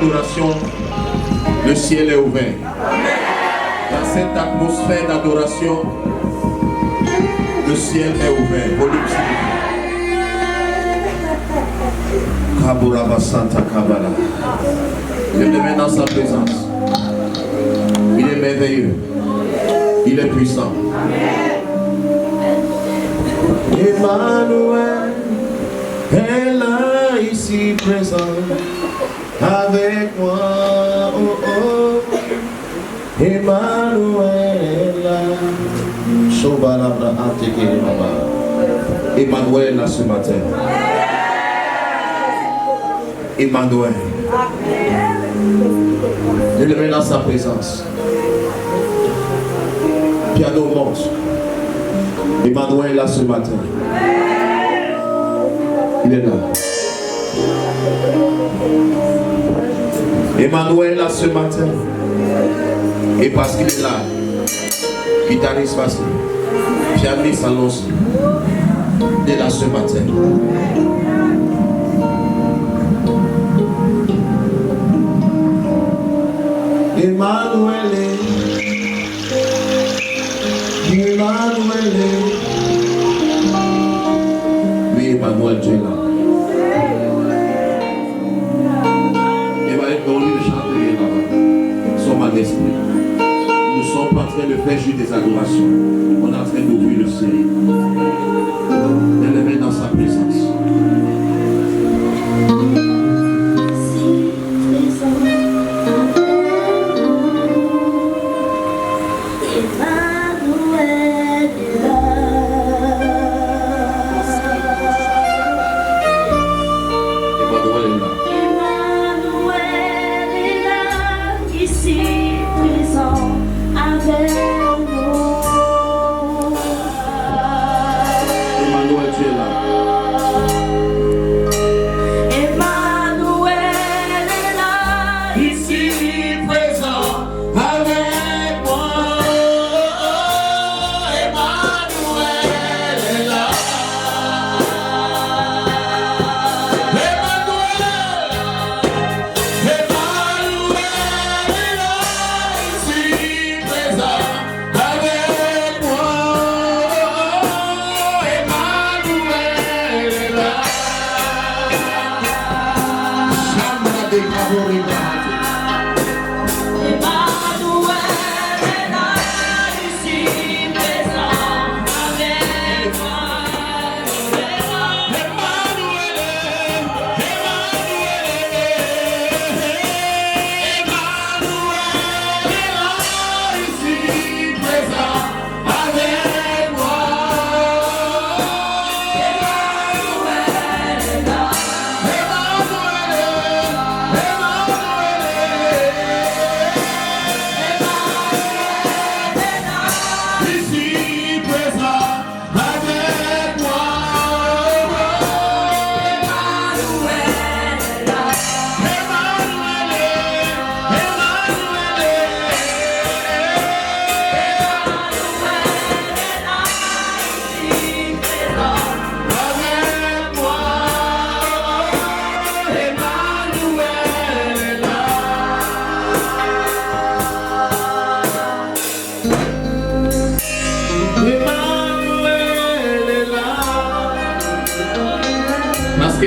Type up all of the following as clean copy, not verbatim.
d'adoration, le ciel est ouvert. Dans cette atmosphère d'adoration, le ciel est ouvert. Volume s'il vous plaît. Santa Kabbalah. Je me mets dans sa présence. Il est merveilleux. Il est puissant. Emmanuel est là ici présent avec moi. Oh, oh. Emmanuel là ce matin. Emmanuel. Je le mets dans sa présence. Piano monte. Emmanuel là ce matin. Il est là. Emmanuel là ce matin. Et parce qu'il est là, guitariste facile, pianiste annonce. Il est là ce matin. Emmanuel, Emmanuel, oui, Emmanuel, tu es là. Emmanuel, on lui de chanter là-bas. Son majesté. Nous ne sommes pas en train de faire juste des adorations. On est en train d'ouvrir le ciel. De le mettre dans sa présence.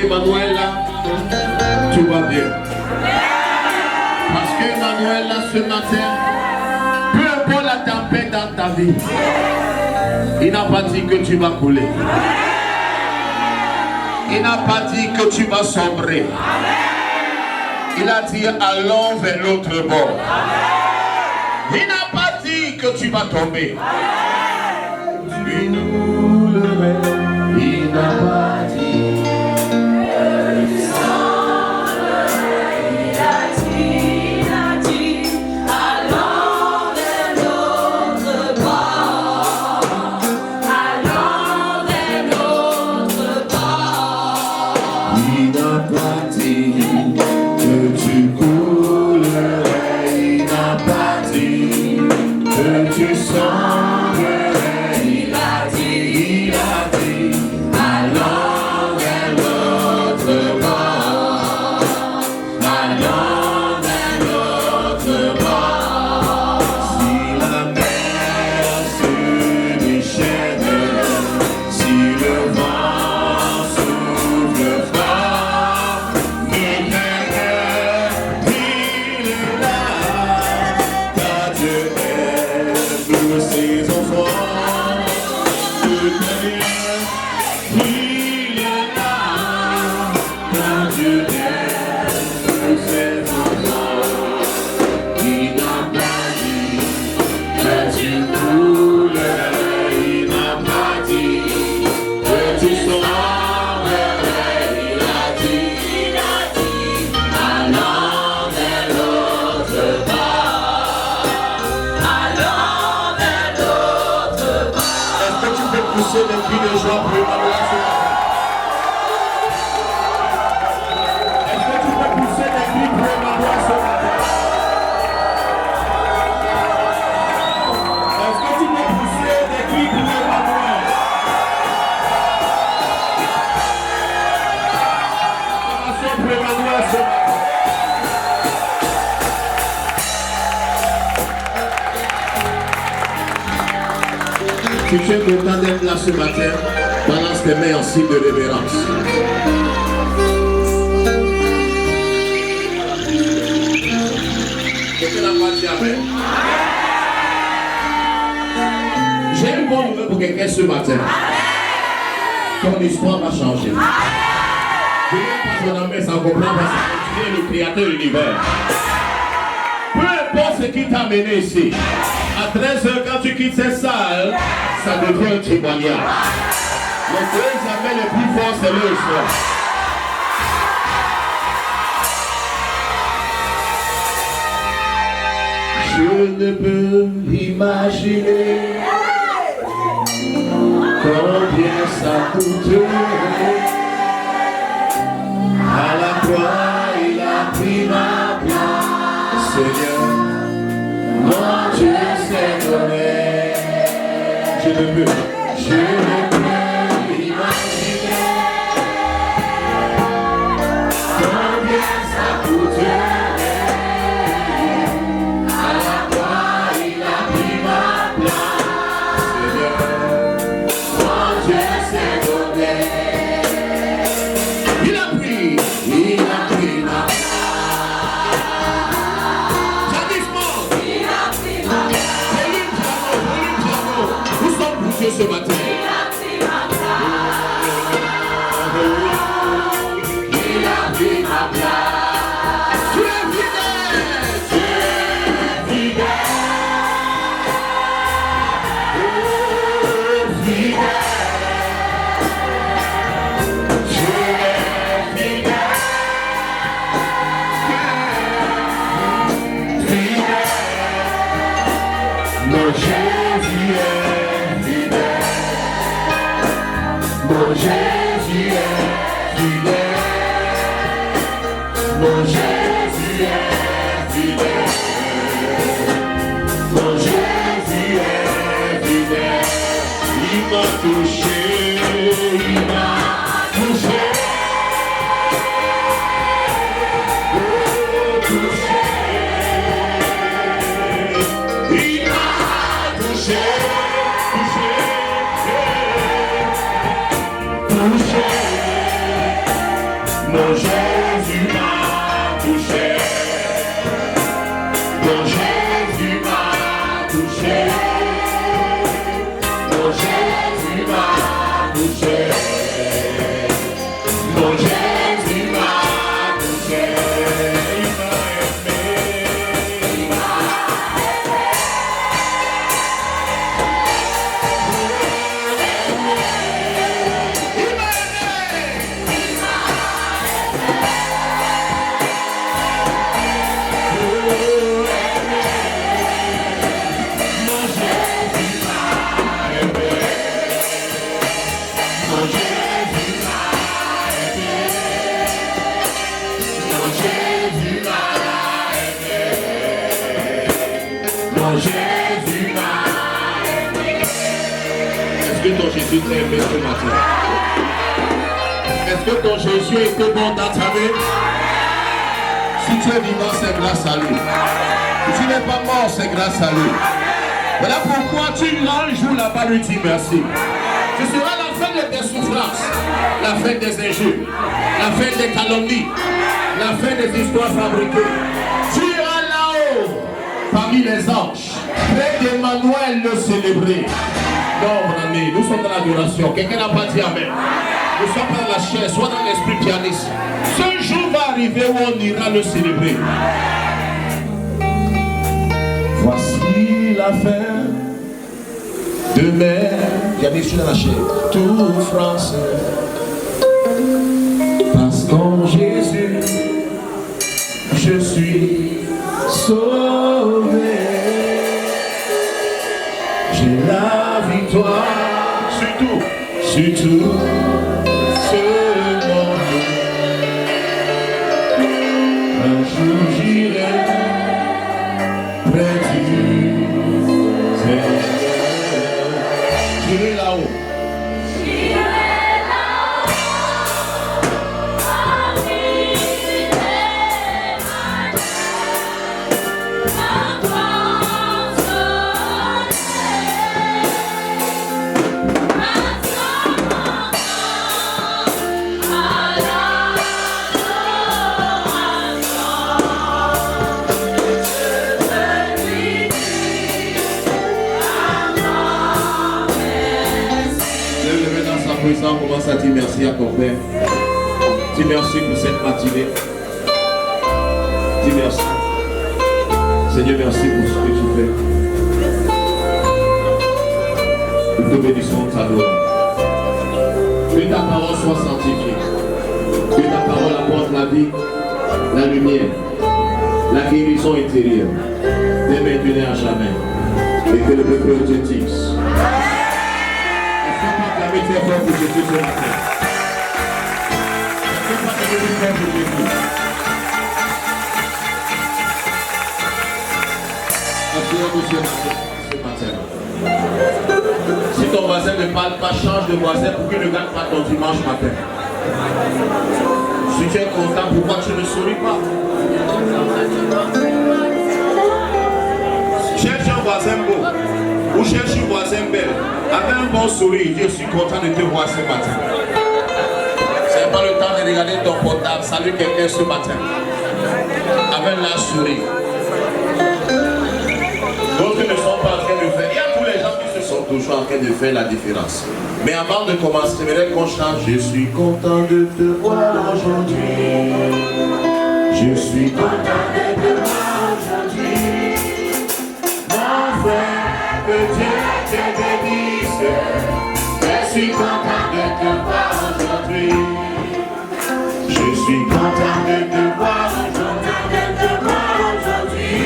Emmanuel là, tu vas bien. Parce que Emmanuel là ce matin, peu importe la tempête dans ta vie, il n'a pas dit que tu vas couler. Il n'a pas dit que tu vas sombrer. Il a dit allons vers l'autre bord. Il n'a pas dit que tu vas tomber. Tu nous le mets. Il n'a pas dit. Season Emmanuel ce matin? Est-ce que tu peux pousser des cris pour Emmanuel ce matin? Est-ce que tu peux pousser des cris pour Emmanuel? Acclamation pour Emmanuel ce matin. Si tu es content d'être là ce matin, balance tes mains en signe de révérence. Quelqu'un n'a pas dit amen? J'ai une bonne nouvelle pour quelqu'un ce matin. Ton histoire va changer. Je ne vais pas ton amen sans comprendre parce que tu es le créateur de l'univers. Peu importe ce qui t'a amené ici. À 13h, quand tu quittes cette salle, ça devient un témoignage. Les deux amens les plus forts, c'est le soir. Je ne peux imaginer combien ça coûterait. À la croix, il a pris ma place, Seigneur. Mon Dieu s'est donné. Je ne peux imaginer combien ça coûterait. À la croix, il a pris ma place. Seigneur, mon Dieu s'est donné. Il a pris ma place. Ce matin. Il a pris ma place. Tu es fidèle. Tu es fidèle. Fidèle. Tu es fidèle. Fidèle. Mon Jésus est fidèle. Mon Jésus est fidèle. Mon Jésus est fidèle. Mon Jésus est fidèle. Il m'a touché, il m'a touché. Touché. Il m'a touché. Mon Jésus m'a touché. Mon Jésus m'a touché. Mon Jésus m'a touché. Mon Jésus m'a touché. Il m'a aimé. Il m'a aimé. Jésus m'a aimé. Est-ce que ton Jésus t'a aimé ce matin? Est-ce que ton Jésus a été bon dans ta vie? Si tu es vivant, c'est grâce à lui. Si tu n'es pas mort, c'est grâce à lui. Voilà pourquoi tu un jour là-bas lui dis merci. Ce sera la fin de tes souffrances, la fin des injures, la fin des calomnies, la fin des histoires fabriquées. Tu iras là-haut, parmi les anges, près d'Emmanuel le célébrer. Non, mon ami, nous sommes dans l'adoration. Quelqu'un n'a pas dit amen. Nous sommes pas dans la chair, soit dans l'esprit pianiste. Ce jour va arriver où on ira le célébrer. Voici la fin de mes, j'avais sur la chair, toute France. Parce qu'en Jésus, je suis sauvé. J'ai la victoire sur tout ce monde. Un jour j'irai près du Seigneur. J'irai là-haut. On commence à dire merci à ton Père. Dis merci pour cette matinée. Dis merci. Seigneur, merci pour ce que tu fais. Nous te bénissons ta gloire. Que ta parole soit sanctifiée. Que ta parole apporte la vie, la lumière, la guérison intérieure, dès maintenant à jamais. Et que le peuple te dise. Très fort pour Jésus ce matin. Très fort pour Jésus. Asseyons-nous ce matin. Si ton voisin ne parle pas, change de voisin pour qu'il ne gagne pas ton dimanche matin. Si tu es content, pourquoi tu ne souris pas? Cherche un voisin beau. Ou cherche une voisin belle, avec un bon sourire, je suis content de te voir ce matin. Ce n'est pas le temps de regarder ton portable, salut quelqu'un ce matin. Avec la souris. D'autres ne sont pas en train de faire. Il y a tous les gens qui se sont toujours en train de faire la différence. Mais avant de commencer, j'aimerais qu'on chante. Je suis content de te voir aujourd'hui. Je suis content de te voir aujourd'hui. Mon frère. Que Dieu te bénisse. Je suis content de te voir aujourd'hui. Je suis content de te voir aujourd'hui.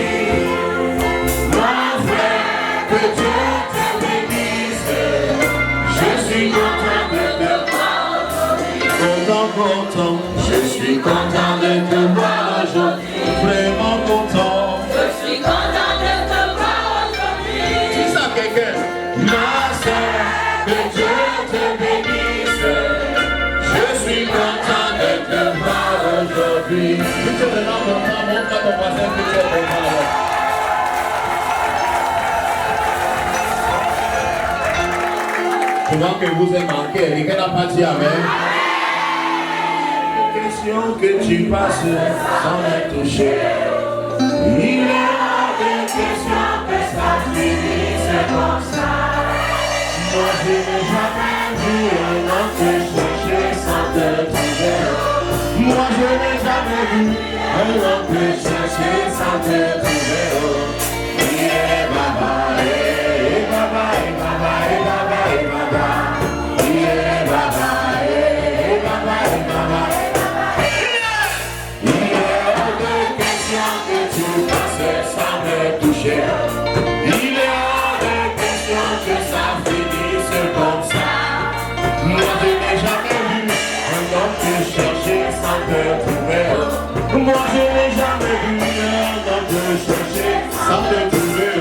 Mon frère, que Dieu te bénisse. Je suis content de te voir aujourd'hui. Content. Je suis content de te voir aujourd'hui. Vraiment content. Je suis content de te voir aujourd'hui. Ma soeur, que Dieu te bénisse. Je suis content de te voir aujourd'hui. Si tu es vraiment content, montre à ton voisin que tu es content. Souvent que vous êtes manqué, quelqu'un n'a pas dit amen. Question que tu passes sans être touché. Il est hors de question que ça finisse comme ça. Moi je n'ai jamais vu un homme te chercher sans te trouver. Moi je n'ai jamais vu un homme te chercher sans te trouver. Yeah, baba, eh, baba, eh, baba, eh, baba, eh, baba. Yeah, baba, eh, baba, eh, baba. Il est hors de question que tu passes sans me toucher. Il est hors de question que ça finisse comme ça. Moi je n'ai jamais vu un homme te chercher sans te trouver. Moi je n'ai jamais vu un homme te chercher sans te trouver.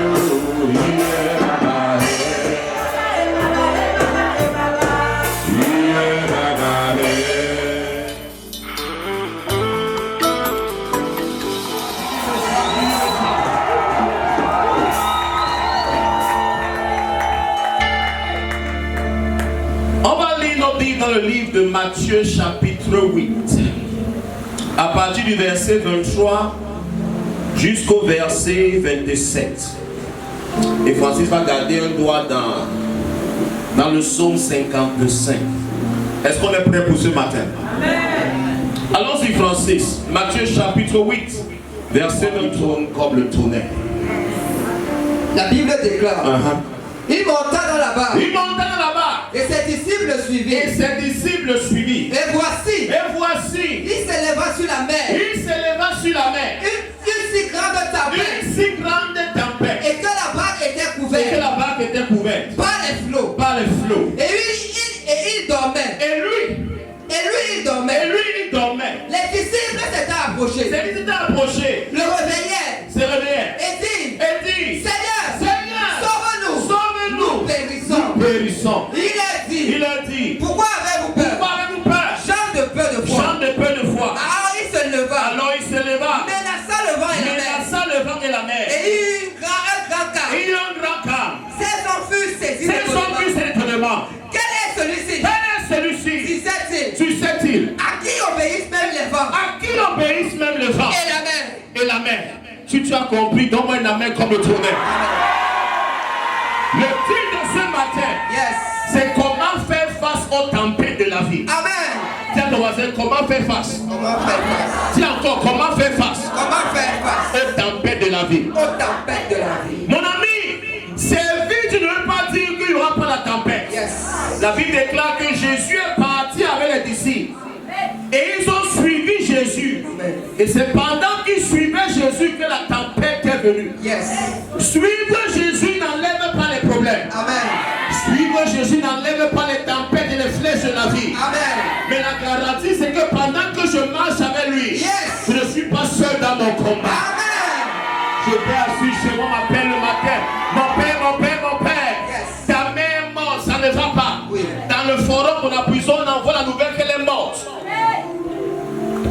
Dans le livre de Matthieu chapitre 8 à partir du verset 23 jusqu'au verset 27 et Francis va garder un doigt dans le psaume 55. Est-ce qu'on est prêt pour ce matin? Allons-y Francis. Matthieu chapitre 8 verset 23 comme le tonnerre. La Bible déclare Il monta dans la barque. Et ses disciples le suivirent. Et voici. Il s'éleva sur la mer. Une si grande tempête. Et que la barque était couverte. Par les flots. Et il tu as compris, donne-moi une amen comme le tournait. Le titre de ce matin, c'est comment faire face aux tempêtes de la vie. Amen. Tiens ton voisin, comment faire face? Comment faire face? Tiens encore, comment faire face? Comment faire face? Aux tempêtes de la vie. Aux tempêtes de la vie. Mon ami, servir, tu ne veux pas dire qu'il n'y aura pas la tempête. La Bible déclare que Jésus est parti avec les disciples. Et ils ont suivi Jésus. Et c'est pendant qu'ils suivaient Jésus que la tempête est venue. Suivre Jésus n'enlève pas les problèmes. Amen. Suivre Jésus n'enlève pas les tempêtes et les flèches de la vie. Amen. Mais la garantie, c'est que pendant que je marche avec lui, je ne suis pas seul dans mon combat. Amen. Je vais assis chez moi, m'appelle le matin. Mon père, mon père, mon père. Ta mère est morte, ça ne va pas. Dans le forum, on a prison, on envoie la nouvelle qu'elle est morte.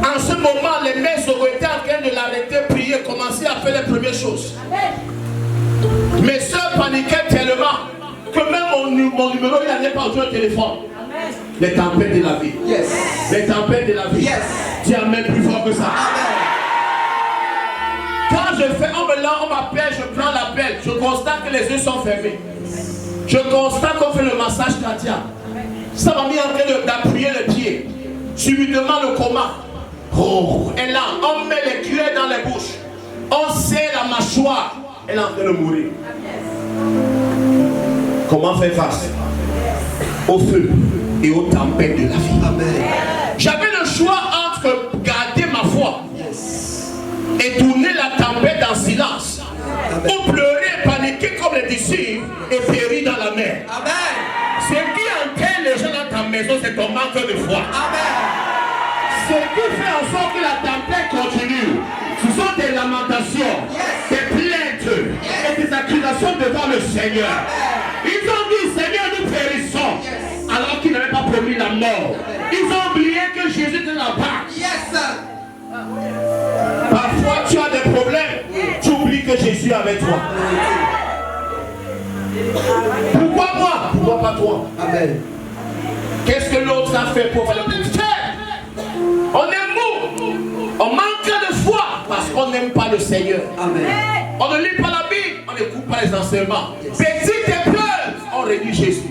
En ce moment, les mères auraient été en train de l'arrêter, prier, commencer à faire les premières choses. Mes soeurs paniquaient tellement que même mon numéro, il n'allait pas au téléphone. Les tempêtes de la vie. Les tempêtes de la vie. Dis amen plus fort que ça. Quand je fais, on m'appelle, je prends l'appel. Je constate que les yeux sont fermés. Je constate qu'on fait le massage cardiaque. Ça m'a mis en train d'appuyer le pied. Subitement le coma. Oh, et là, on met les cuillères dans les bouches. On serre la mâchoire. Elle est en train de mourir. Comment faire face au feu et aux tempêtes de la vie? J'avais le choix entre garder ma foi et tourner la tempête en silence, ou pleurer, paniquer comme les disciples et périr dans la mer. Ce qui entraîne les gens dans ta maison, c'est ton manque de foi. Ce qui fait en sorte que la tempête continue, ce sont des lamentations, des plaintes et des accusations devant le Seigneur. Ils ont dit, Seigneur, nous périssons, alors qu'ils n'avaient pas promis la mort. Ils ont oublié que Jésus était là-bas. Parfois, tu as des problèmes, tu oublies que Jésus est avec toi. Pourquoi moi? Pourquoi pas toi? Qu'est-ce que l'autre a fait pour faire le ministère? On est mou, on manque de foi parce qu'on n'aime pas le Seigneur. On ne lit pas la Bible, on n'écoute pas les enseignements. Petite épreuve, on réduit Jésus.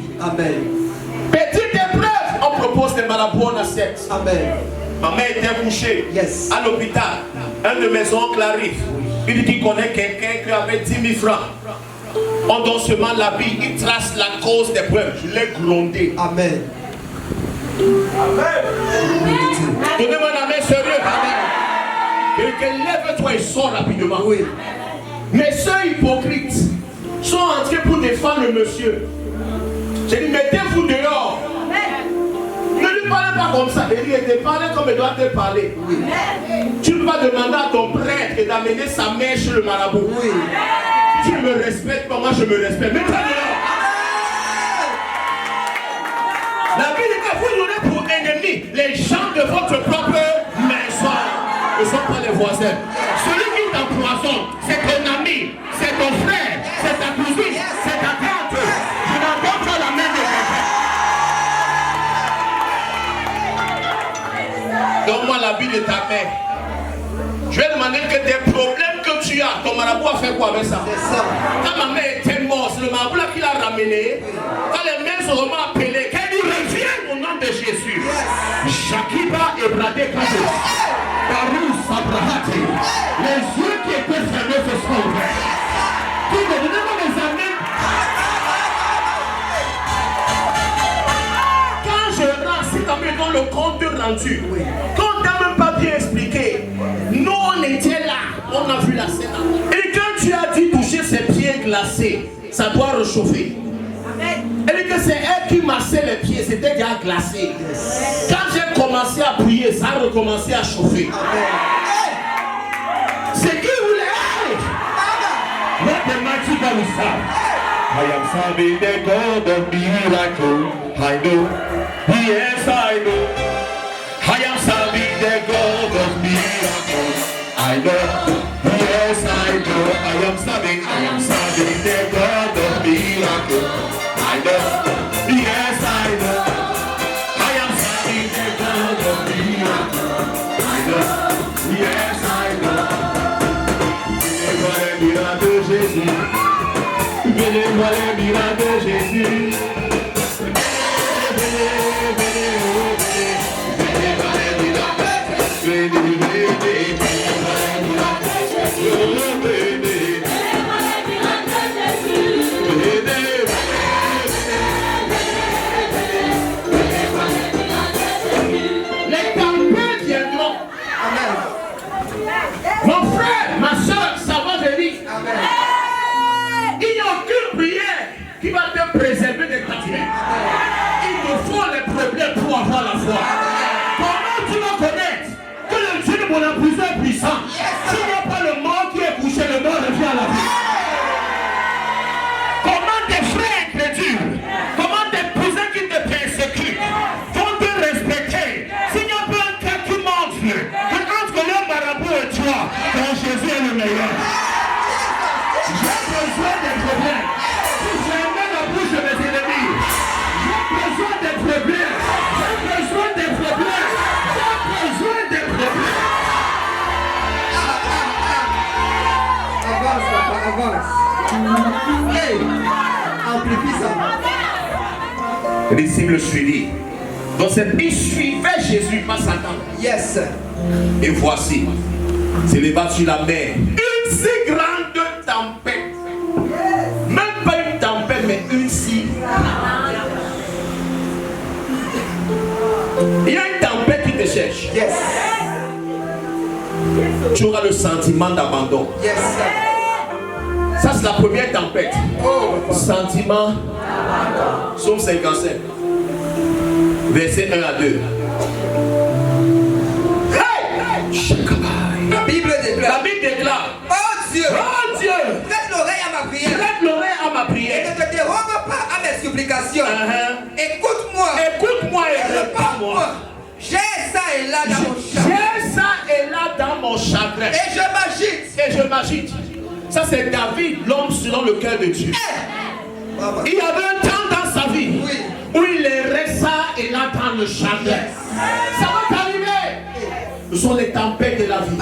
Petite épreuve, on propose des marabouts en assiette. Ma mère était couchée à l'hôpital. Un de mes oncles arrive. Il dit qu'il connaît quelqu'un qui avait 10 000 francs. On donne seulement la Bible, il trace la cause des problèmes. Je l'ai grondé. Donnez-moi un amen sérieux. Quelqu'un lève-toi et sort rapidement. Mes soeurs hypocrites sont entrées pour défendre le monsieur. J'ai dit, mettez-vous dehors. Ne lui parlez pas comme ça. Il te parle comme il doit te parler. Tu ne peux pas demander à ton prêtre d'amener sa mère chez le marabout. Si tu me respectes, moi je me respecte. Mets-toi dehors. La Bible dit que vous donnez pour ennemis les gens de votre propre maison. Ne sont pas les voisins. Celui qui t'empoisonne, c'est ton ami, c'est ton frère, c'est ta cousine, c'est ta tante. Je n'entends pas la main de quelqu'un. Donne-moi la Bible de ta mère. Je vais demander que tes problèmes que tu as, ton marabout a fait quoi avec ça? Quand ma mère était morte, c'est le marabout là qui l'a ramené. Quand les mains seront appelées, qu'elle dit revienne au nom de Jésus. Shakiba et Bradé Kado. Barous Abrahati. Les yeux qui étaient fermés se sont ouverts. Qui me donnez-moi les amis. Quand je rends, si ta maison le compte rendu, quand on t'a même pas bien expliqué, nous on était là, on a vu la scène. Et quand tu as dit toucher ses pieds glacés, ça doit réchauffer. Elle dit que c'est elle qui massait les pieds, c'était déjà glacé. Quand j'ai commencé à prier, ça a recommencé à chauffer. C'est qui voulait aller? Let the mighty God be served. I am serving the God of miracle. I know. Yes, I know. I am serving the God of miracles. I know. Yes, I know. I am serving the God of miracles. I know. Yes, I know. I am serving the God of miracles. I know. Yes, I know. miracles de Jésus. Venez voir les miracles de Jésus. Qui va te préserver des catholiques. Il te faut les problèmes pour avoir la foi. Comment tu vas connaître que le Dieu de mon épouseur est puissant? S'il n'y a pas le mort qui est couché, le mort revient à la vie. Comment tes frères incrédules, comment tes cousins qui te persécutent vont te respecter s'il n'y a pas un cas qui montre que entre le marabout et toi, ton Jésus est le meilleur? J'ai besoin des problèmes. De mes ennemis. J'ai besoin des problèmes. J'ai besoin des problèmes. J'ai besoin des problèmes. Avance, papa, avance. Hey, amplifie ça. Les disciples suivis. Donc ils suivaient Jésus, pas Satan. Yes. Et voici, s'éleva sur la mer une si grande tempête. Même pas une tempête, mais une si. Il y a une tempête qui te cherche. Yes. Tu auras le sentiment d'abandon. Yes. Ça, c'est la première tempête. Oh, sentiment. Psaume 55. Verset 1 à 2. Hey! La Bible déclare. La Bible déclare. Oh Dieu. Oh Dieu. Prête l'oreille à ma prière. Prête l'oreille à ma Et prière. ne te dérobe pas à mes supplications. Écoute-moi. Écoute-moi et réponds-moi. J'ai ça et là dans mon chagrin. J'ai ça et là dans mon chagrin. Et je m'agite. Et je m'agite. Ça c'est David, l'homme selon le cœur de Dieu. Il y avait un temps dans sa vie où il errait ça et là dans le chagrin. Ça va t'arriver. Ce sont les tempêtes de la vie.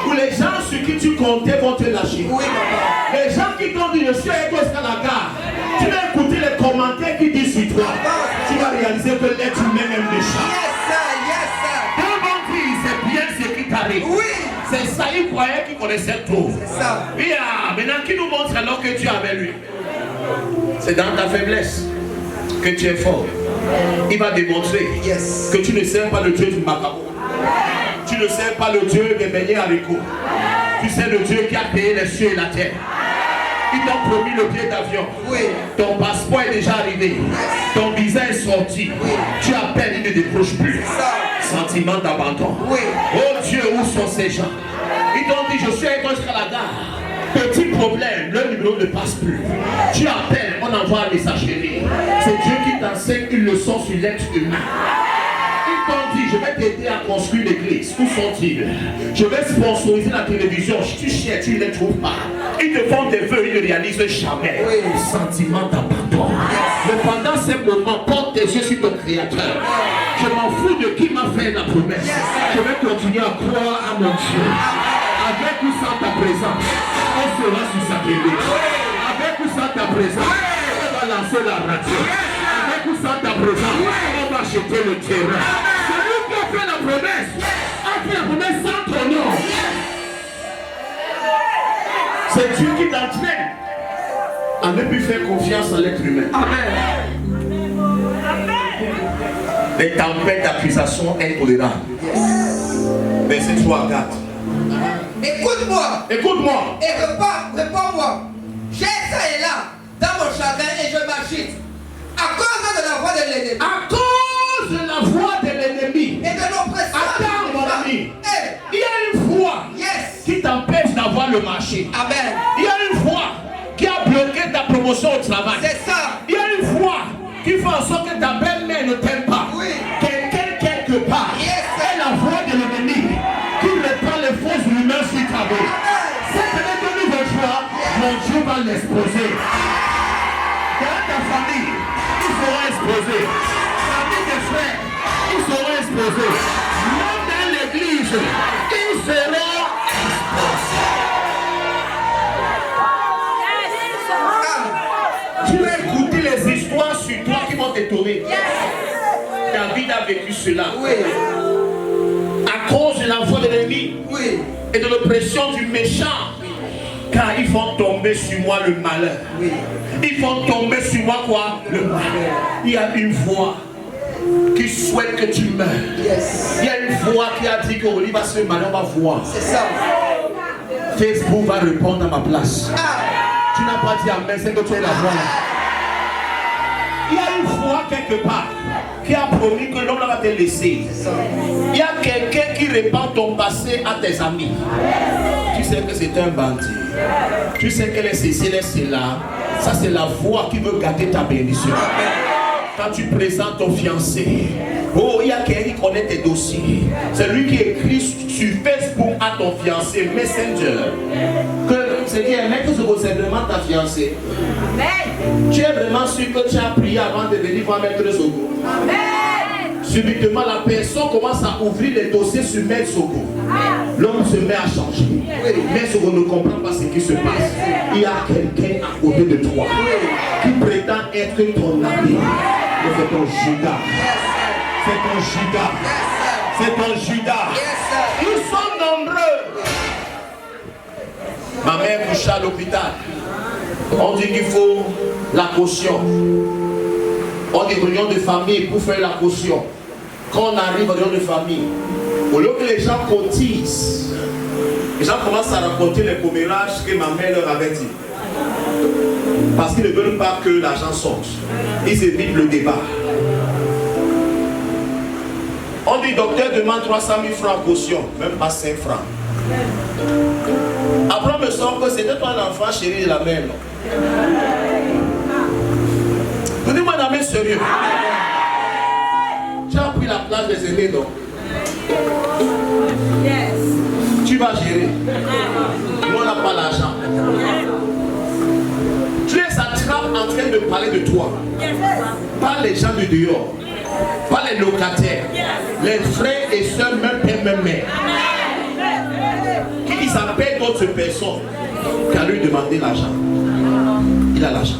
Où les gens sur qui tu comptais vont te lâcher. Les gens qui t'ont dit je suis avec toi jusqu'à la gare. Tu vas écouter les commentaires qui disent sur toi. Tu vas réaliser que l'être humain aime les chats. C'est bien ce qui t'arrive. C'est ça, il croyait qu'il connaissait tout. Maintenant, qui nous montre alors que tu es avec lui? C'est dans ta faiblesse que tu es fort. Il va démontrer que tu ne sais pas le Dieu du macabre. Tu ne sais pas le Dieu des beignets haricots. Tu sais le Dieu qui a créé les cieux et la terre. Ils t'ont promis le billet d'avion. Ton passeport est déjà arrivé. Ton visa est sorti. Tu appelles, il ne décroche plus. Sentiment d'abandon. Oh Dieu, où sont ces gens? Ils t'ont dit, je suis avec toi jusqu'à la gare. Petit problème, le numéro ne passe plus. Tu appelles, on envoie un messagerie. C'est Dieu qui t'enseigne une leçon sur l'être humain. Ils t'ont dit, je vais t'aider à construire l'église. Où sont-ils? Je vais sponsoriser la télévision. Tu cherches, tu ne les trouves pas. Ils te font des vœux, ils ne réalisent jamais. Sentiment d'abandon. Mais pendant ces moments, porte tes yeux sur ton Créateur. Je m'en fous de qui m'a fait la promesse. Je vais continuer à croire à mon Dieu. Avec ou sans ta présence, on sera sur sa télé. Avec ou sans ta présence, on va lancer la radio. Avec ou sans ta présence, on va acheter le terrain. Celui qui a fait la promesse, a fait la promesse sans ton nom. C'est Dieu qui t'entraîne à ne plus faire confiance en l'être humain. Amen. Les tempêtes d'accusation intolérables. Verset 3 à 4. Écoute-moi. Écoute-moi. Et réponds-moi. J'ai ça et là dans mon chagrin et je m'agite. À cause de la voix de l'ennemi. À cause de la voix de l'ennemi. Et de l'oppression. Attends mon ami. Il y a une voix qui t'empêche d'avoir le marché. Amen. Il y a une voix qui a bloqué ta promotion au travail. C'est ça. Il y a une voix qui fait en sorte que ta belle-mère ne t'aime pas. Quelqu'un quelque part. C'est la voix de l'ennemi qui répand les fausses rumeurs sur ta vie. Cette année 2023, mon Dieu va l'exposer. Dans ta famille, ils seront exposés. Famille des frères, ils seront exposés. Même dans l'église, ils seront exposés. étonné. David a vécu cela. À cause de la voix de l'ennemi et de l'oppression du méchant. Car ils vont tomber sur moi le malheur. Ils vont tomber sur moi quoi? Le malheur. Il y a une voix qui souhaite que tu meurs. Il y a une voix qui a dit que Olivier va se malheur, va voir. C'est ça. Facebook va répondre à ma place. Tu n'as pas dit amen, c'est que tu es la voix. Il y a une voix quelque part qui a promis que l'homme va te laisser. Il y a quelqu'un qui répand ton passé à tes amis. Tu sais que c'est un bandit. Tu sais qu'elle est ceci, elle est cela. Ça c'est la voix qui veut gâter ta bénédiction. Quand tu présentes ton fiancé, oh, il y a quelqu'un qui connaît tes dossiers. C'est lui qui écrit sur Facebook à ton fiancé, Messenger. Que c'est dit, mec, c'est vraiment ta fiancée. Tu es vraiment sûr que tu as prié avant de venir voir Maître Sogo. Subitement, la personne commence à ouvrir les dossiers sur Maître Sogo. L'homme se met à changer. Maître Sogo ne comprend pas ce qui se passe. Il y a quelqu'un à côté de toi qui prétend être ton ami. Mais c'est ton Judas. C'est ton Judas. C'est ton Judas. Ils sont nombreux. Ma mère couche à l'hôpital. On dit qu'il faut la caution. On dit réunion de famille pour faire la caution. Quand on arrive à réunion de famille, au lieu que les gens cotisent, les gens commencent à raconter les commérages que ma mère leur avait dit. Parce qu'ils ne veulent pas que l'argent sorte. Ils évitent le débat. On dit docteur demande 300 000 francs en caution, même pas 5 francs. Après on me sort que c'était toi l'enfant chéri de la mère. Vous dites moi un ami sérieux. Tu as pris la place des aînés donc. Tu vas gérer. Nous on n'a pas l'argent. Tu es à trappe en train de parler de toi. Pas les gens du dehors. Pas les locataires. Les frères et sœurs, même père, même mère. Qui s'appelle d'autres personnes qu'à lui demander l'argent. Il a l'argent.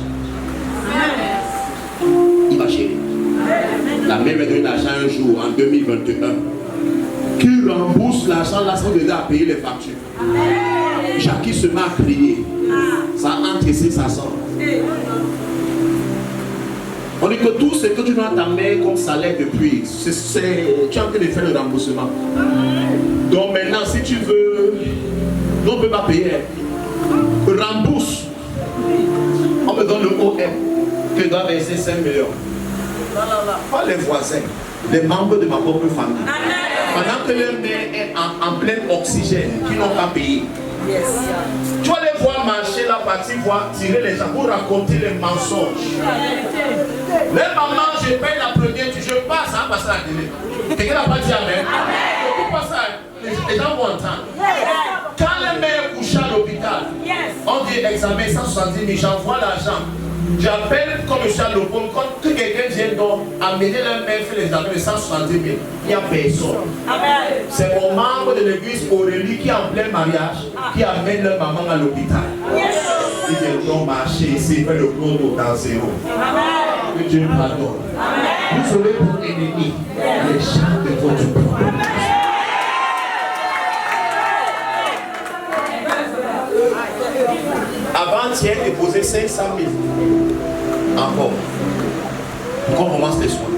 Il va gérer. La mère m'a donné l'argent un jour en 2021. Qui rembourse l'argent là sans aider à payer les factures. Jackie se met à crier. Ça entre ici, ça sort. On dit que tout ce que tu dois ta mère comme salaire depuis, tu es en train de faire le remboursement. Donc maintenant, si tu veux, on ne peut pas payer. Rembourse. On me donne le OM que doit verser 5 millions. Pas les voisins, les membres de ma propre famille. Pendant que leur mère est en plein oxygène, qui n'ont pas payé. Tu vas les voir marcher là, partir voir, tirer les gens pour raconter les mensonges. Les mamans, je paye la première, je passe à passer à la télé. Quelqu'un n'a pas dit amen. Les gens vont entendre. Quand les mères couchent à l'hôpital, on dit examen 170 000, j'envoie l'argent. J'appelle comme je suis à l'hôpital, quand quelqu'un vient donc amener leur mère faire l'examen de 170 000, il n'y a personne. C'est mon membre de l'église Aurélie qui est en plein mariage, qui amène leur maman à l'hôpital. Ils viennent marcher ici, faire le compte dans zéro. Que Dieu pardonne. Vous aurez pour ennemi les gens de votre propre. Avant-hier, déposé 500 000. Encore. Pourquoi on commence les soins?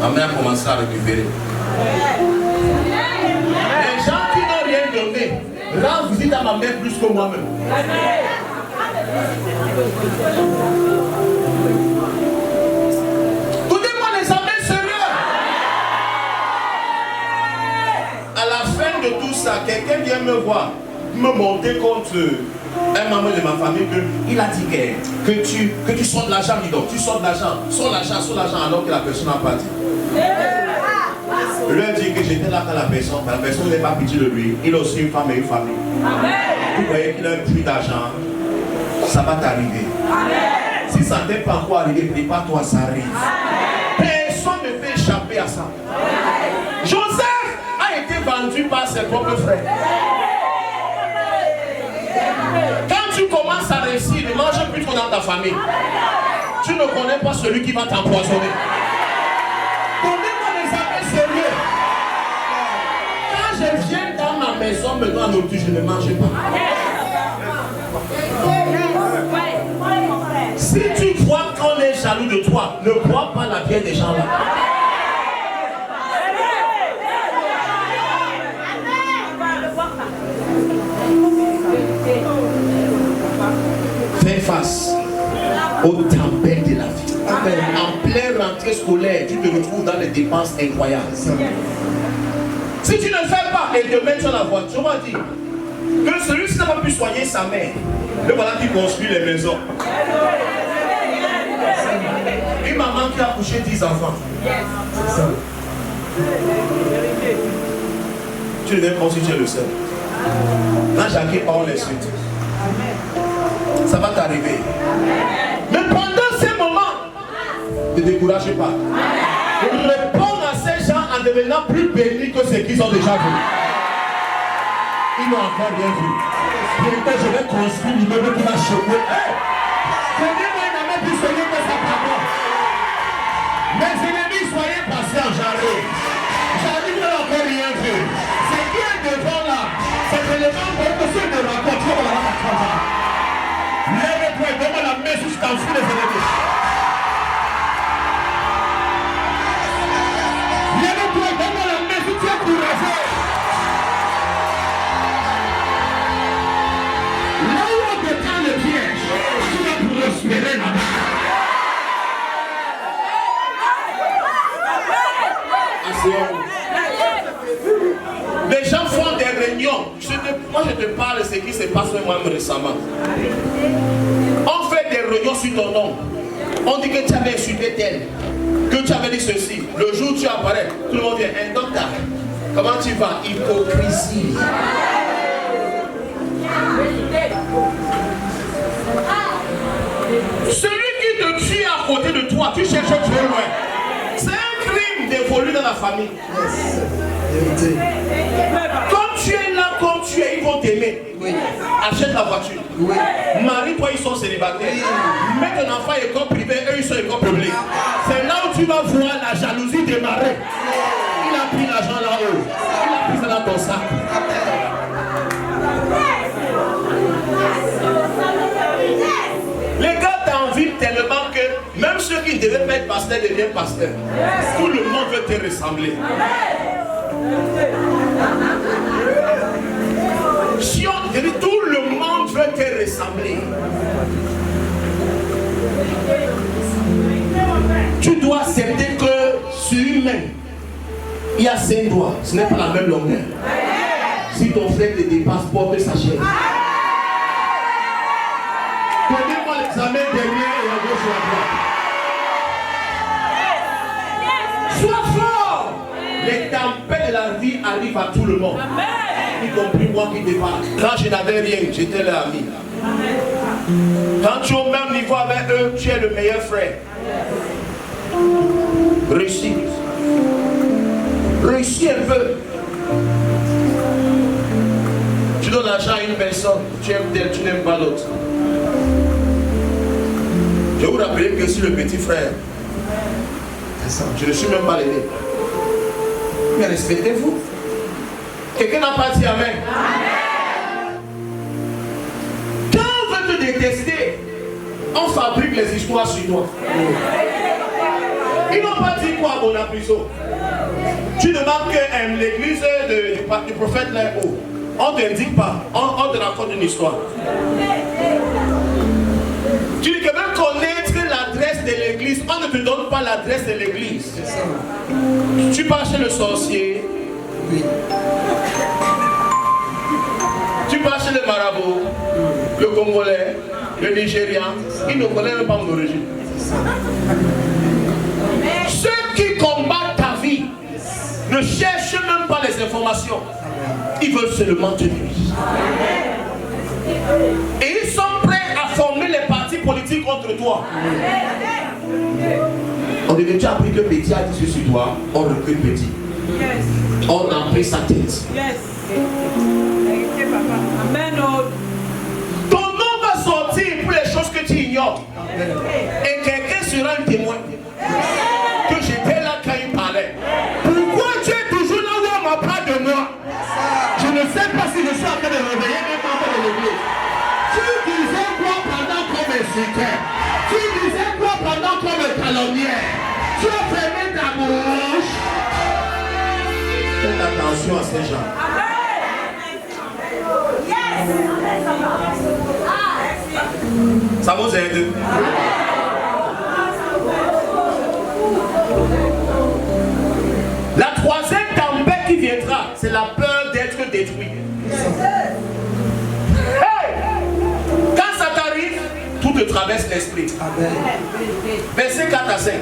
Ma mère a commencé à récupérer. Les gens qui n'ont rien donné rendent visite à ma mère plus que moi-même. Donnez-moi les amis sérieux. À la fin de tout ça, quelqu'un vient me voir, me monter contre un membre de ma famille, il a dit que tu sors de l'argent, donc tu sors de l'argent, sors l'argent alors que la personne n'a pas dit. Je lui ai dit que j'étais là quand la personne n'est pas pitié de lui, il a aussi une femme et une famille. Vous voyez qu'il a un puits d'argent, ça va t'arriver. Si ça ne t'est pas encore arrivé, prépare-toi, ça arrive. Personne ne peut échapper à ça. Joseph a été vendu par ses propres frères. Quand tu commences à réussir, ne mange plus trop dans ta famille. Tu ne connais pas celui qui va t'empoisonner. Donnez-moi des amis sérieux. Quand je viens dans ma maison, me donne la nourriture, je ne mange pas. Si tu crois qu'on est jaloux de toi, ne bois pas la bière des gens là. Fais face aux tempêtes de la vie. Amen. En pleine rentrée scolaire, tu te retrouves dans des dépenses incroyables. Si tu ne le fais pas et demain tu as la voiture, on va dire que celui-ci n'a pas pu soigner sa mère. Le voilà qui construit les maisons. Une maman qui a accouché 10 enfants. C'est ça. Tu ne devais constituer le seul. Quand Jacques parle les suites. Ça va t'arriver. Mais pendant ces moments, ne découragez pas. Réponds à ces gens en devenant plus bénis que ceux qu'ils ont déjà vu. Ils n'ont encore rien vu. Peut-être je vais construire l'immeuble qui va choquer. Donnez-moi une main plus soignée que sa parole. Mes ennemis, soyez patients, j'arrive. J'arrive, ils n'ont encore rien vu. C'est qui est devant là? C'est l'élément que ceux de rencontre. Lève-toi et donne-moi la main jusqu'en dessous des ennemis. Lève-toi et donne-moi la main si tu es courageux. Là où on détend le piège, tu vas prospérer là-bas. Les gens font des réunions. Moi je te parle de ce qui se passe moi-même récemment. On fait des réunions sur ton nom. On dit que tu avais insulté tel, que tu avais dit ceci. Le jour où tu apparais, tout le monde vient. Un docteur, comment tu vas? Hypocrisie. Celui qui te tue à côté de toi, tu cherches trop loin. C'est un crime d'évoluer dans la famille. Comme tu es là, comme tu es, ils vont t'aimer. Oui. Achète la voiture. Oui. Marie-toi, ils sont célibataires. Oui. Mets ton enfant à école privée, eux ils sont à école publique. C'est là où tu vas voir la jalousie démarrer. Il a pris l'argent là-haut. Il a pris ça dans ton sac. Les gars t'envient tellement que même ceux qui ne devaient pas être pasteurs deviennent pasteurs. Tout le monde veut te ressembler. Tout le monde veut te ressembler. Tu dois accepter que sur une main, il y a 5 doigts. Ce n'est pas la même longueur. Si ton frère te dépasse, porte sa chaise. Donnez-moi l'examen derrière et à gauche et à droite. Sois fort. Les tempêtes de la vie arrivent à tout le monde. Y compris moi qui dépasse. Quand je n'avais rien, j'étais leur ami. Quand tu es au même niveau avec eux, tu es le meilleur frère. Réussis. Réussis un peu. Tu donnes l'argent à une personne, tu aimes tel, tu n'aimes pas l'autre. Je vous rappelle que je suis le petit frère. Je ne suis même pas l'aîné. Mais respectez-vous. Quelqu'un n'a pas dit amen. Quand on veut te détester, on fabrique les histoires sur toi. Ils n'ont pas dit quoi à mon prison. Tu demandes que l'église du prophète là est où? On ne t'indique pas, on te raconte une histoire. Tu veux même connaître l'adresse de l'église, on ne te donne pas l'adresse de l'église. Tu pars chez le sorcier. Oui. Tu pars chez le marabout, le Congolais, le Nigérian, ils ne connaissent même pas mon origine. Ceux qui combattent ta vie ne cherchent même pas les informations. Ils veulent seulement te nuire. Et ils sont prêts à former les partis politiques contre toi. On devait déjà appris que Petit a dit sur toi, on recrute Petit. On a pris sa tête. Ton nom va sortir pour les choses que tu ignores. Et quelqu'un persécutait. Tu disais quoi pendant qu'on me calomniait? Tu as fermé ta bouche. Faites attention à ces gens. Ça vous aide? La troisième tempête qui viendra, c'est la peur d'être détruit. Hey! Quand ça t'arrive, tout te traverse l'esprit. Verset 4 à 5.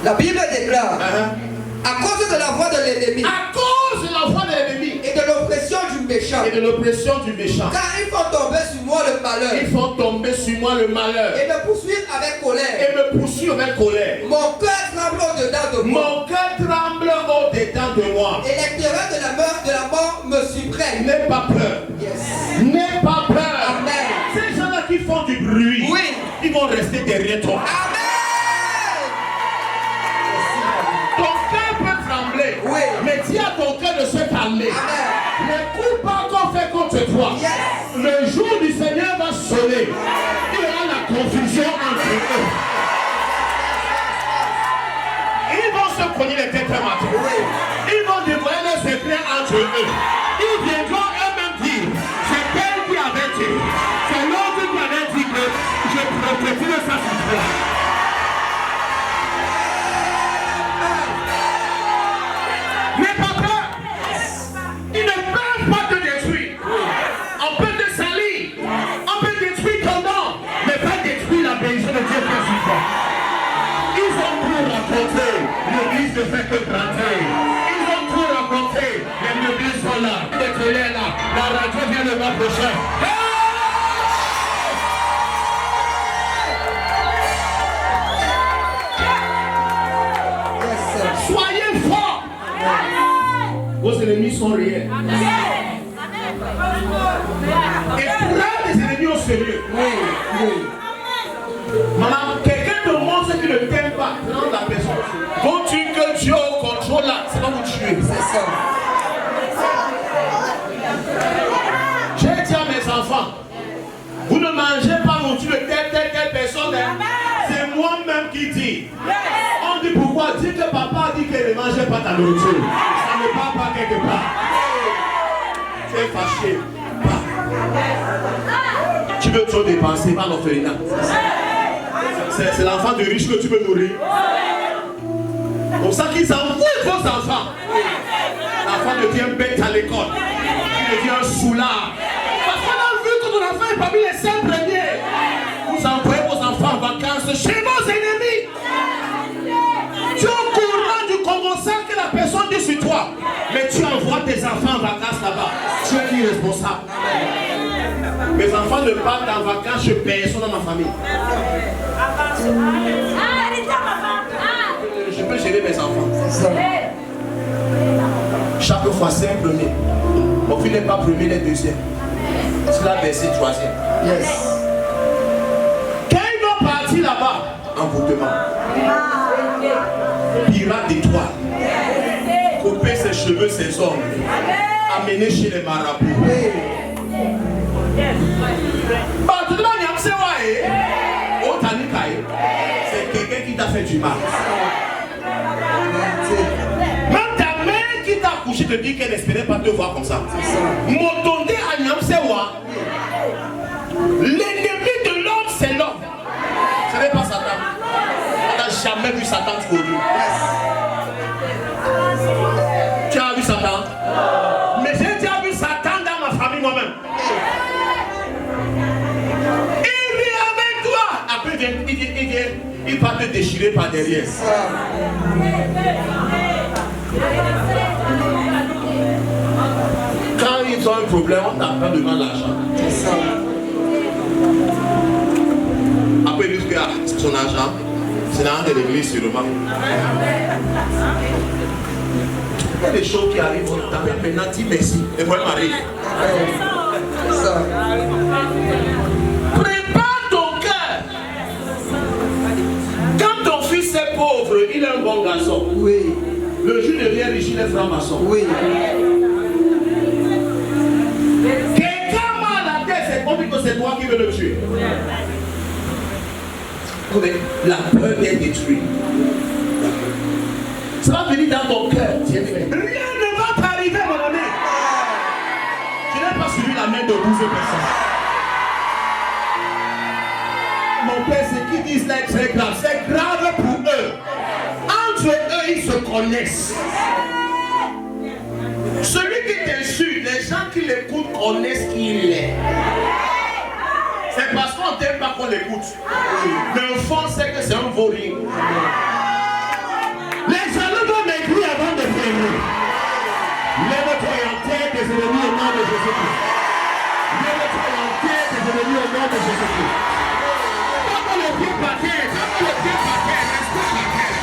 La Bible déclare, à cause de la voix de l'ennemi, à cause de la voix de l'ennemi, et de l'oppression du méchant, et de l'oppression du méchant, car ils font tomber sur moi le malheur, ils font tomber sur moi le malheur, et me poursuivent avec colère, avec colère. Mon cœur tremble au-dedans de moi, mon cœur tremble au-dedans de moi, et les terreurs de la mort me surprennent. N'aie pas peur. Yes. N'aie pas peur. Amen. Ces gens-là qui font du bruit, oui, ils vont rester derrière toi. Amen. Ton cœur peut trembler, oui, mais dis à ton cœur de se calmer. Amen. Les coups pas qu'on fait contre toi, yes, le jour du Seigneur va sonner. Il y aura la confusion entre eux. Ils vont se cogner les têtes un matin. oui, Ils vont dévoiler leurs secrets entre eux. Ils viendront eux-mêmes dire, c'est elle qui avait dit, c'est l'autre qui avait dit que je prophétise ça sur toi. N'aie pas peur. Ils ne peuvent pas te détruire. On peut te salir, on peut détruire ton nom, mais pas détruire la bénédiction de Dieu qui est sur toi. Ils ont tout raconté, l'église ne fait que grandir. Ils ont tout raconté, les meubles sont là, les télé là, la radio vient le mois prochain. Soyez forts. Vos ennemis sont réels. Et prends les ennemis au sérieux. oui, oui. Maman, quelqu'un te montre qu'il ne t'aime pas. Prends la personne. Continue que Dieu contrôle là. C'est pas vous tuer. C'est ça. J'ai dit à mes enfants, vous ne mangez pas non plus de telle personne. Hein? C'est moi-même qui dis. On dit pourquoi? Dis que papa a dit qu'elle ne mangeait pas ta nourriture. Ça ne part pas quelque part. Tu es fâché. Tu veux trop dépenser par l'orphelinat. C'est l'enfant de riche que tu veux nourrir. Comme ça qu'ils s'en foutent vos enfants. L'enfant devient bête à l'école. Il devient un soulard. Parce qu'on a vu que ton enfant est parmi les 5 premiers. Vous envoyez vos enfants en vacances chez vos ennemis. Tu es au courant du commensal que la personne dit sur toi. Mais tu envoies tes enfants en vacances là-bas. Tu es irresponsable. Mes enfants ne partent en vacances chez personne dans ma famille. Je peux gérer mes enfants. Chaque fois c'est un premier. Mon fils n'est pas premier, il est deuxième. C'est la baissée troisième. Yes. Quand ils vont partir là-bas, envoûtement. Pirate d'étoile. Couper ses cheveux, ses ongles. Amener chez les marabouts. C'est quelqu'un qui t'a fait du mal. Même ta mère qui t'a accouché te dit qu'elle n'espérait pas te voir comme ça. Motonde à Nyamsewa. L'ennemi de l'homme, c'est l'homme. Ce n'est pas Satan. On n'a jamais vu Satan connu. Tu as vu Satan? Mais j'ai déjà vu Satan dans ma famille moi-même. Il va te déchirer par derrière. Quand ils ont un problème, on t'appelle devant l'argent. Après, ils disent que son argent, c'est l'argent de l'église sûrement. Il y a des choses qui arrivent, on t'appelle maintenant, dis merci. Le problème arrive. Prépare ton cœur. Quand ton fils est pauvre, il est un bon garçon. Oui. Le jour devient riche, il est franc-maçon. Oui. Quelqu'un m'a à la tête, c'est comme que c'est toi qui veux le tuer. la peur d'être détruit. Ça va venir dans ton cœur. Rien ne va t'arriver, mon ami. Je n'ai pas suivi la main de 12 personnes. Mon père, ce qu'ils disent là est très grave. C'est grave pour eux. Entre eux, ils se connaissent. Celui qui t'insulte, les gens qui l'écoutent connaissent qui il est. C'est parce qu'on t'aime pas qu'on l'écoute. Mais au fond, c'est que c'est un vaurien. Les jaloux vont m'écrire avant de prévenir. Lève-toi en tête des ennemis au nom de Jésus-Christ. Lève-toi en tête des ennemis au nom de Jésus-Christ. Quand le pied par terre, quand le pied par terre, reste par terre.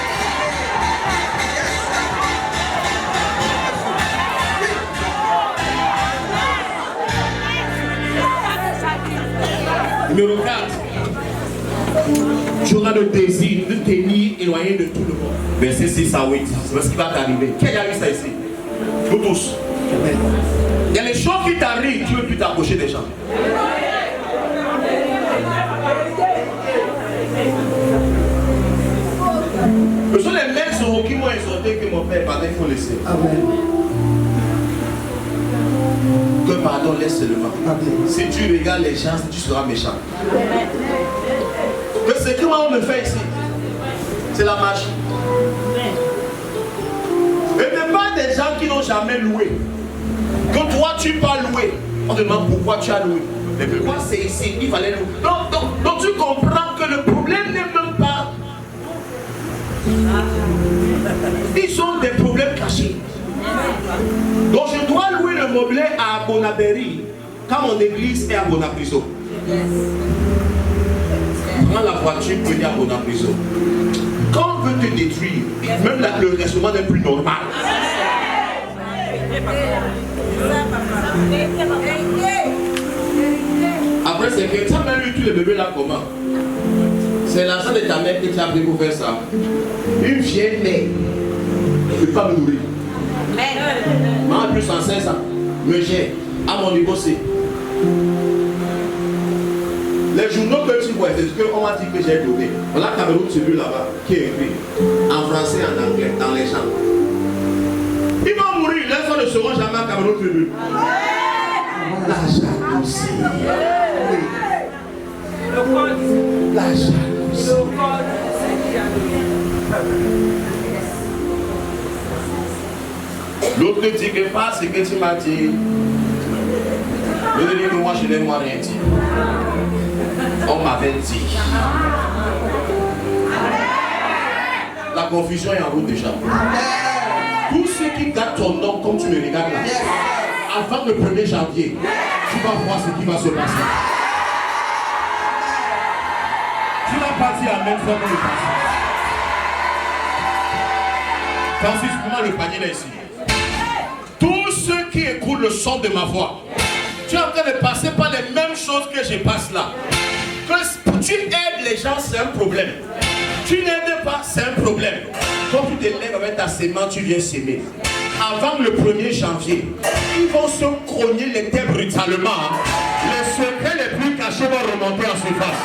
Numéro 4. Tu auras le désir de tenir éloigné de tout le monde. Verset 6 à 8. C'est ce qui va t'arriver. Qui a vu ça ici? Nous tous. Il y a les choses qui t'arrivent, tu ne veux plus t'approcher des gens. Ce sont les mêmes sorts qui m'ont exhorté que mon père, pardon, il faut laisser. Amen. Que pardon laisse seulement. Amen. Si tu regardes les gens, tu seras méchant. Amen. Que ce que on me fait ici, c'est la marche. Et ne pas des gens qui n'ont jamais loué. Que toi tu pas loué. On demande pourquoi tu as loué. Mais pourquoi c'est ici, il fallait louer. Donc tu comprends que le problème n'est même pas. Ils sont des problèmes cachés. Donc je dois louer le meublé à Bonaberry quand mon église est à Bonapriso. Prends la voiture pour aller à Bonapriso. Quand on veut te détruire, même le restaurant n'est plus normal. Après c'est que tu as même eu tous les bébés là comment? C'est l'argent de ta mère que tu as pris pour faire ça. Une vieille mère ne peut pas me nourrir. Moi, plus en 16 ans, me gère à mon niveau C. Les journaux que tu vois, c'est ce qu'on m'a dit que j'ai donné. Voilà Cameroun celui là-bas qui est écrit en français et en anglais dans les champs. Ils vont mourir, les gens ne seront jamais à Cameroun Tribune. La jalousie. La jalousie. L'autre ne dit que pas ce que tu m'as dit. Je dis que moi je n'ai rien dit. On m'avait dit. La confusion est en route déjà. Tous ceux qui gardent ton nom comme tu me regardes là, avant le 1er janvier, tu vas voir ce qui va se passer. Tu n'as pas dit amen sans le passer. Francis, comment le panier là ici? Tous ceux qui écoutent le son de ma voix, tu es en train de passer par les mêmes choses que je passe là. Que tu aides les gens, c'est un problème. Tu n'aides pas, c'est un problème. Quand tu te lèves avec ta sémence, tu viens s'aimer. Avant le 1er janvier, ils vont se cogner les têtes brutalement. Les secrets les plus cachés vont remonter en surface.